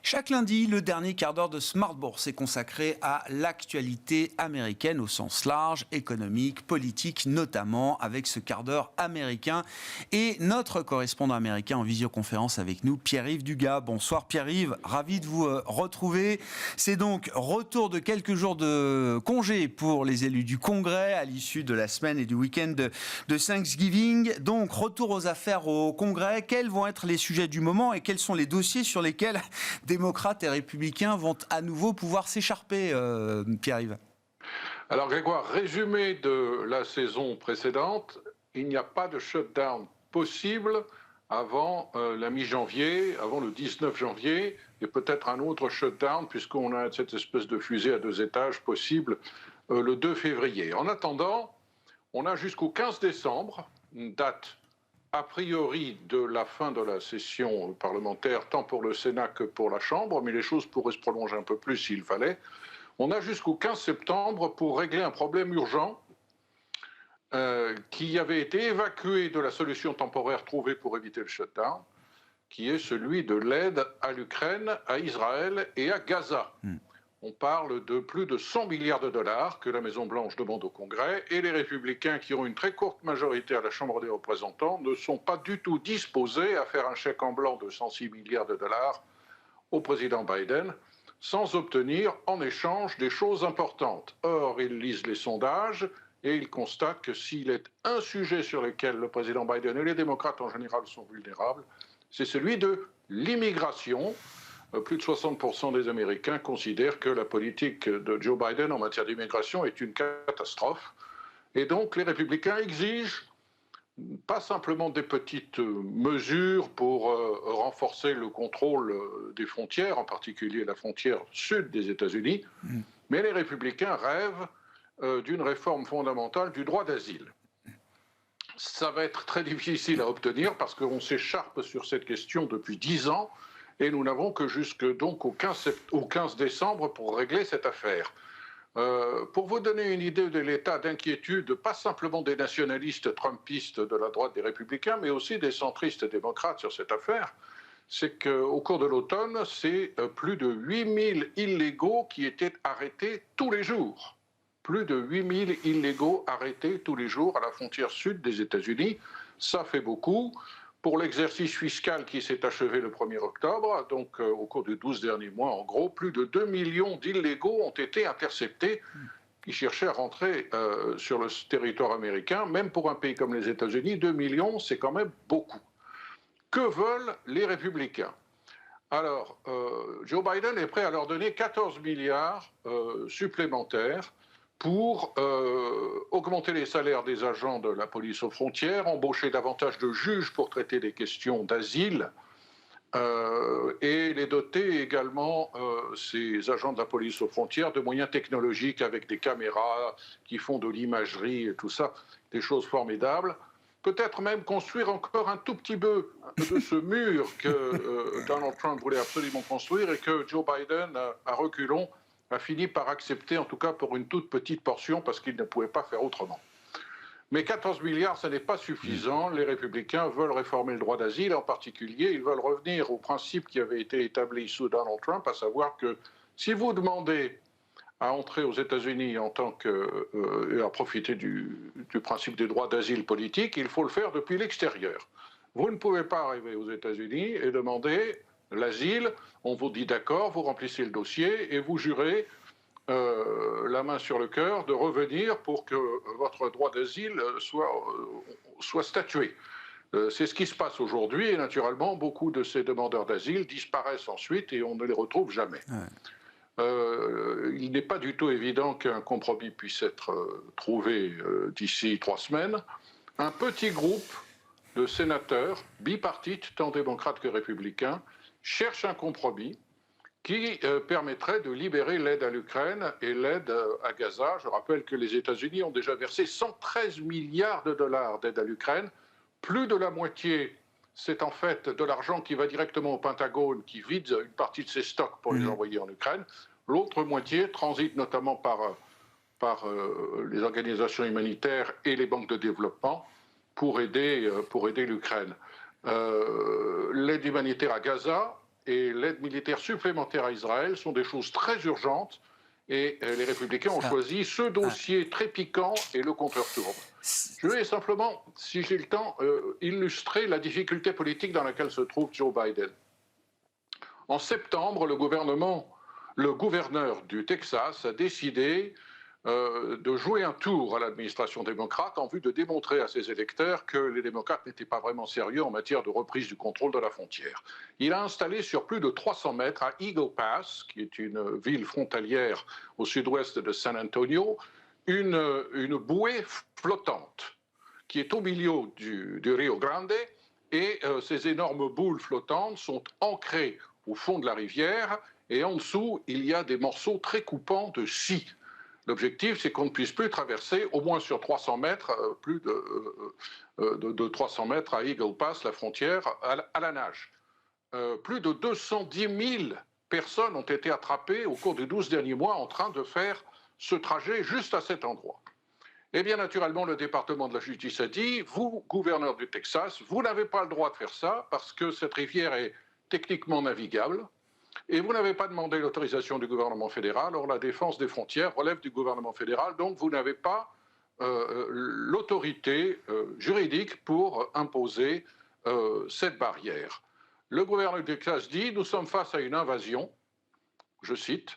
Chaque lundi, le dernier quart d'heure de Smart Bourse est consacré à l'actualité américaine au sens large, économique, politique notamment, avec ce quart d'heure américain. Et notre correspondant américain en visioconférence avec nous, Pierre-Yves Dugas. Bonsoir Pierre-Yves, ravi de vous retrouver. C'est donc retour de quelques jours de congé pour les élus du Congrès à l'issue de la semaine et du week-end de Thanksgiving. Donc retour aux affaires au Congrès. Quels vont être les sujets du moment et quels sont les dossiers sur lesquels démocrates et républicains vont à nouveau pouvoir s'écharper, Pierre-Yves? Alors Grégoire, résumé de la saison précédente, il n'y a pas de shutdown possible avant la mi-janvier, avant le 19 janvier, et peut-être un autre shutdown puisqu'on a cette espèce de fusée à 2 étages possible le 2 février. En attendant, on a jusqu'au 15 décembre, une date a priori de la fin de la session parlementaire, tant pour le Sénat que pour la Chambre, mais les choses pourraient se prolonger un peu plus s'il fallait. On a jusqu'au 15 septembre pour régler un problème urgent qui avait été évacué de la solution temporaire trouvée pour éviter le shutdown, qui est celui de l'aide à l'Ukraine, à Israël et à Gaza. On parle de plus de 100 milliards de dollars que la Maison-Blanche demande au Congrès, et les républicains qui ont une très courte majorité à la Chambre des représentants ne sont pas du tout disposés à faire un chèque en blanc de 106 milliards de dollars au président Biden sans obtenir en échange des choses importantes. Or, ils lisent les sondages et ils constatent que s'il est un sujet sur lequel le président Biden et les démocrates en général sont vulnérables, c'est celui de l'immigration. Plus de 60% des Américains considèrent que la politique de Joe Biden en matière d'immigration est une catastrophe. Et donc, les républicains exigent pas simplement des petites mesures pour renforcer le contrôle des frontières, en particulier la frontière sud des États-Unis, mais les républicains rêvent d'une réforme fondamentale du droit d'asile. Ça va être très difficile à obtenir parce qu'on s'écharpe sur cette question depuis 10 ans et nous n'avons que jusque donc au 15 décembre pour régler cette affaire. Pour vous donner une idée de l'état d'inquiétude, pas simplement des nationalistes trumpistes de la droite des républicains, mais aussi des centristes démocrates sur cette affaire, c'est qu'au cours de l'automne, c'est plus de 8000 illégaux qui étaient arrêtés tous les jours. Plus de 8000 illégaux arrêtés tous les jours à la frontière sud des États-Unis. Ça fait beaucoup. Pour l'exercice fiscal qui s'est achevé le 1er octobre, donc au cours des 12 derniers mois, en gros, plus de 2 millions d'illégaux ont été interceptés qui cherchaient à rentrer sur le territoire américain. Même pour un pays comme les États-Unis, 2 millions, c'est quand même beaucoup. Que veulent les républicains ? Alors, Joe Biden est prêt à leur donner 14 milliards supplémentaires pour augmenter les salaires des agents de la police aux frontières, embaucher davantage de juges pour traiter des questions d'asile et les doter également, ces agents de la police aux frontières, de moyens technologiques avec des caméras qui font de l'imagerie et tout ça, des choses formidables. Peut-être même construire encore un tout petit peu de ce mur que Donald Trump voulait absolument construire et que Joe Biden, à reculons, a fini par accepter, en tout cas pour une toute petite portion, parce qu'il ne pouvait pas faire autrement. Mais 14 milliards, ce n'est pas suffisant. Les républicains veulent réformer le droit d'asile. En particulier, ils veulent revenir au principe qui avait été établi sous Donald Trump, à savoir que si vous demandez à entrer aux États-Unis en tant que, et à profiter du principe des droits d'asile politique, il faut le faire depuis l'extérieur. Vous ne pouvez pas arriver aux États-Unis et demander l'asile, on vous dit d'accord, vous remplissez le dossier et vous jurez la main sur le cœur de revenir pour que votre droit d'asile soit statué. C'est ce qui se passe aujourd'hui et naturellement beaucoup de ces demandeurs d'asile disparaissent ensuite et on ne les retrouve jamais. Il n'est pas du tout évident qu'un compromis puisse être trouvé d'ici 3 semaines. Un petit groupe de sénateurs bipartites, tant démocrates que républicains, cherche un compromis qui permettrait de libérer l'aide à l'Ukraine et l'aide à Gaza. Je rappelle que les États-Unis ont déjà versé 113 milliards de dollars d'aide à l'Ukraine. Plus de la moitié, c'est en fait de l'argent qui va directement au Pentagone, qui vide une partie de ses stocks pour les envoyer en Ukraine. L'autre moitié transite notamment par les organisations humanitaires et les banques de développement pour aider l'Ukraine. L'aide humanitaire à Gaza et l'aide militaire supplémentaire à Israël sont des choses très urgentes. Et les Républicains ont choisi ce dossier très piquant et le compteur tourne. Je vais simplement, si j'ai le temps, illustrer la difficulté politique dans laquelle se trouve Joe Biden. En septembre, le gouverneur du Texas a décidé de jouer un tour à l'administration démocrate en vue de démontrer à ses électeurs que les démocrates n'étaient pas vraiment sérieux en matière de reprise du contrôle de la frontière. Il a installé sur plus de 300 mètres à Eagle Pass, qui est une ville frontalière au sud-ouest de San Antonio, une bouée flottante qui est au milieu du Rio Grande, et ces énormes boules flottantes sont ancrées au fond de la rivière, et en dessous, il y a des morceaux très coupants de scie. L'objectif, c'est qu'on ne puisse plus traverser, au moins sur 300 mètres, plus de 300 mètres à Eagle Pass, la frontière, à la nage. Plus de 210 000 personnes ont été attrapées au cours des 12 derniers mois en train de faire ce trajet juste à cet endroit. Eh bien, naturellement, le département de la justice a dit, vous, gouverneur du Texas, vous n'avez pas le droit de faire ça parce que cette rivière est techniquement navigable. Et vous n'avez pas demandé l'autorisation du gouvernement fédéral. Or, la défense des frontières relève du gouvernement fédéral, donc vous n'avez pas l'autorité juridique pour imposer cette barrière. Le gouverneur du Texas dit « Nous sommes face à une invasion », je cite,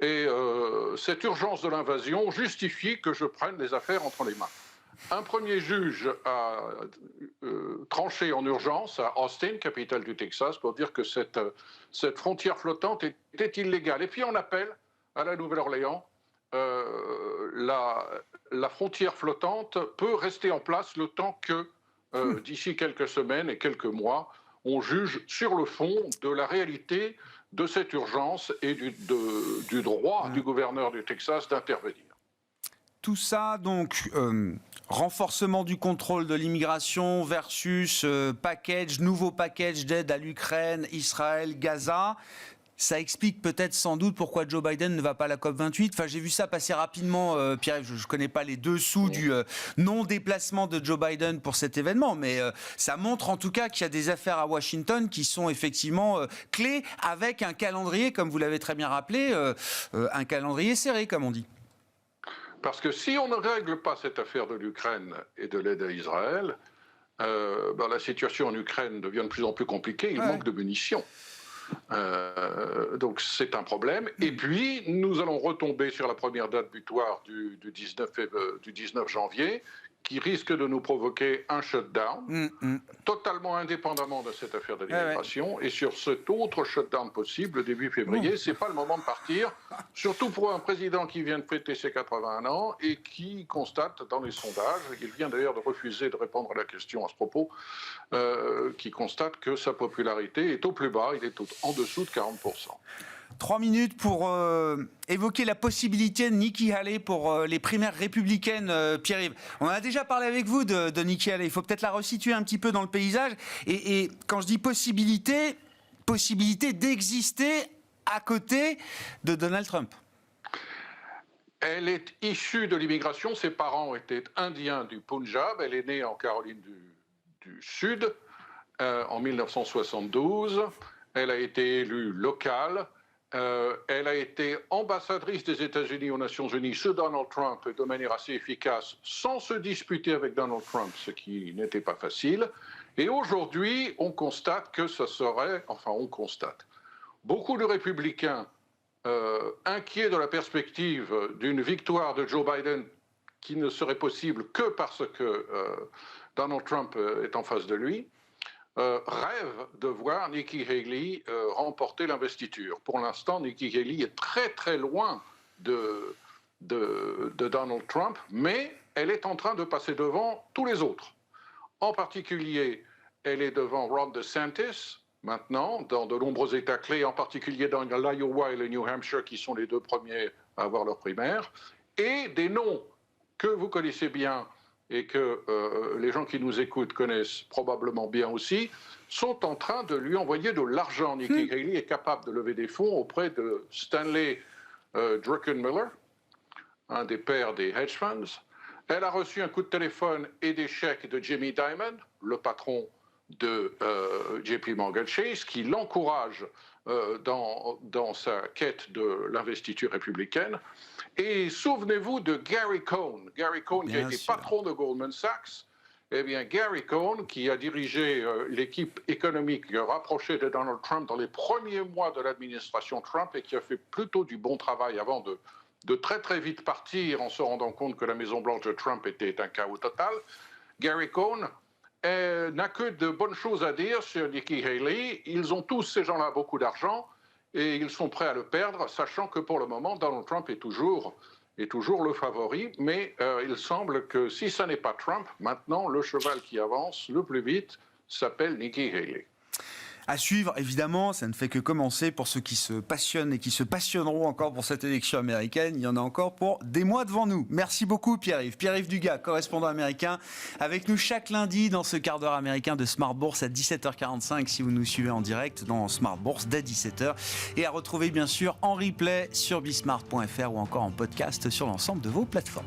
et cette urgence de l'invasion justifie que je prenne les affaires entre les mains. Un premier juge a tranché en urgence à Austin, capitale du Texas, pour dire que cette frontière flottante était illégale. Et puis en appel à la Nouvelle-Orléans, la frontière flottante peut rester en place le temps que, d'ici quelques semaines et quelques mois, on juge sur le fond de la réalité de cette urgence et du droit du gouverneur du Texas d'intervenir. Tout ça, donc, renforcement du contrôle de l'immigration versus nouveau package d'aide à l'Ukraine, Israël, Gaza. Ça explique peut-être sans doute pourquoi Joe Biden ne va pas à la COP28. Enfin, j'ai vu ça passer rapidement, Pierre, je ne connais pas les dessous du non-déplacement de Joe Biden pour cet événement, mais ça montre en tout cas qu'il y a des affaires à Washington qui sont effectivement clés, avec un calendrier, comme vous l'avez très bien rappelé, un calendrier serré, comme on dit. Parce que si on ne règle pas cette affaire de l'Ukraine et de l'aide à Israël, la situation en Ukraine devient de plus en plus compliquée, il manque de munitions. Donc c'est un problème. Et puis, nous allons retomber sur la première date butoir du 19 janvier, qui risque de nous provoquer un shutdown, totalement indépendamment de cette affaire de l'immigration. Et sur cet autre shutdown possible, début février, c'est pas le moment de partir, surtout pour un président qui vient de fêter ses 81 ans et qui constate dans les sondages, il vient d'ailleurs de refuser de répondre à la question à ce propos, qui constate que sa popularité est au plus bas, il est en dessous de 40%. 3 minutes pour évoquer la possibilité de Nikki Haley pour les primaires républicaines, Pierre-Yves. On a déjà parlé avec vous de Nikki Haley. Il faut peut-être la resituer un petit peu dans le paysage. Et quand je dis possibilité d'exister à côté de Donald Trump. Elle est issue de l'immigration. Ses parents étaient indiens du Punjab. Elle est née en Caroline du Sud en 1972. Elle a été élue locale. Elle a été ambassadrice des États-Unis aux Nations Unies sous Donald Trump de manière assez efficace, sans se disputer avec Donald Trump, ce qui n'était pas facile. Et aujourd'hui, on constate que ce serait... Enfin, on constate. Beaucoup de républicains inquiets de la perspective d'une victoire de Joe Biden qui ne serait possible que parce que Donald Trump est en face de lui, rêve de voir Nikki Haley remporter l'investiture. Pour l'instant, Nikki Haley est très très loin de Donald Trump, mais elle est en train de passer devant tous les autres. En particulier, elle est devant Ron DeSantis, maintenant, dans de nombreux États clés, en particulier dans l'Iowa et le New Hampshire, qui sont les deux premiers à avoir leur primaire, et des noms que vous connaissez bien, et que les gens qui nous écoutent connaissent probablement bien aussi, sont en train de lui envoyer de l'argent. Nikki Haley est capable de lever des fonds auprès de Stanley Druckenmiller, un des pères des hedge funds. Elle a reçu un coup de téléphone et des chèques de Jamie Dimon, le patron de JP Morgan Chase, qui l'encourage dans sa quête de l'investiture républicaine. Et souvenez-vous de Gary Cohn. Gary Cohn, qui a été patron de Goldman Sachs. Eh bien, Gary Cohn, qui a dirigé l'équipe économique rapprochée de Donald Trump dans les premiers mois de l'administration Trump et qui a fait plutôt du bon travail avant de très très vite partir en se rendant compte que la Maison-Blanche de Trump était un chaos total. Gary Cohn n'a que de bonnes choses à dire sur Nikki Haley. Ils ont tous, ces gens-là, beaucoup d'argent et ils sont prêts à le perdre, sachant que pour le moment, Donald Trump est toujours le favori. Mais il semble que si ce n'est pas Trump, maintenant, le cheval qui avance le plus vite s'appelle Nikki Haley. À suivre, évidemment, ça ne fait que commencer pour ceux qui se passionnent et qui se passionneront encore pour cette élection américaine. Il y en a encore pour des mois devant nous. Merci beaucoup Pierre-Yves. Pierre-Yves Dugas, correspondant américain, avec nous chaque lundi dans ce quart d'heure américain de Smart Bourse à 17h45 si vous nous suivez en direct dans Smart Bourse dès 17h. Et à retrouver bien sûr en replay sur bismart.fr ou encore en podcast sur l'ensemble de vos plateformes.